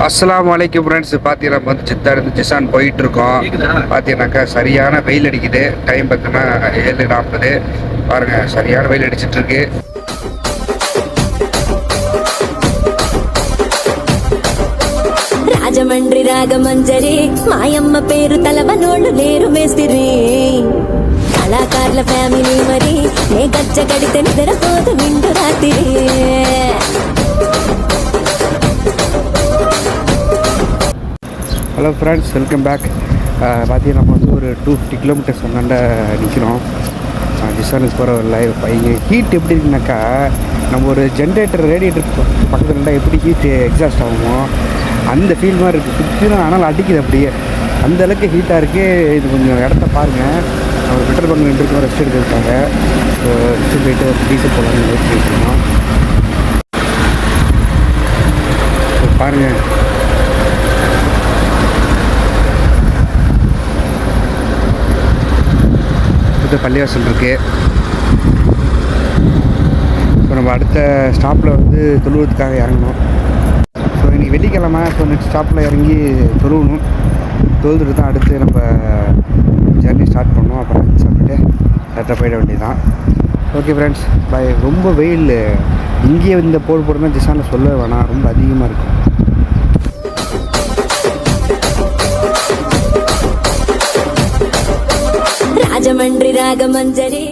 அஸ்ஸலாமு அலைக்கும் ஃப்ரெண்ட்ஸ். பார்த்தீங்கன்னா வந்து சித்தாருந்து ஜிசான் போயிட்டுருக்கோம். பார்த்தீங்கன்னாக்கா சரியான வெயில் அடிக்குது. டைம் பார்த்தீங்கன்னா 7:40. பாருங்கள், சரியான வெயில் அடிச்சிட்ருக்கு. రాజమండ్రి రాగమంజరి మాయమ్మ పేరు తలవనోళ్ళు లేరు మేస్తిరి కళాకారుల ఫ్యామిలీ మరి నే గజ్జ గడితే నిద్రపోదు నిండు రాత్రి. Hello friends, welcome back. பார்த்தீங்கன்னா நம்ம வந்து ஒரு 250 கிலோமீட்டர்ஸ் அந்தாண்ட நிற்கிறோம். ஜிசானுக்கு போகிற ஒரு லைவ். இங்கே ஹீட் எப்படி இருக்குனாக்கா, நம்ம ஒரு ஜென்ரேட்டர் ரேடியேட்டர் பக்கத்தில் இருந்தால் எப்படி ஹீட்டு எக்ஸாஸ்ட் ஆகுமோ அந்த ஃபீல் மாதிரி இருக்குது. சுற்றிலும் ஆனால் அடிக்குது அப்படியே, அந்த அளவுக்கு ஹீட்டாக இருக்குது. இது கொஞ்சம் இடத்த பாருங்கள். நம்ம பெட்ரோல் பங்க் நின்றுருக்கோம், ரெஸ்ட் எடுத்துருக்காங்க. ஸோ ரெஸ்ட்டு போயிட்டு ஒரு டீசல் போகலான்னு வெயிட் பண்ணிட்டுருக்கோம். ஸோ பாருங்கள், பள்ளிவாசல் இருக்குது. ஸோ நம்ம அடுத்த ஸ்டாப்பில் வந்து தொழுவதுக்காக இறங்கணும். ஸோ இன்றைக்கி வெள்ளிக்கிழமை. ஸோ நெக்ஸ்ட் ஸ்டாப்பில் இறங்கி தொழுவணும். தொழுதுட்டு தான் அடுத்து நம்ம ஜர்னி ஸ்டார்ட் பண்ணோம். அப்புறம் சாப்பிட்டு கரெக்டாக போயிட வேண்டியதுதான். ஓகே ஃப்ரெண்ட்ஸ், பாய். ரொம்ப வெயில் இங்கேயே இந்த போடுனா ஜிசானில் சொல்ல வேணாம், ரொம்ப அதிகமாக இருக்கும். రాజమండ్రి రాగమంజరి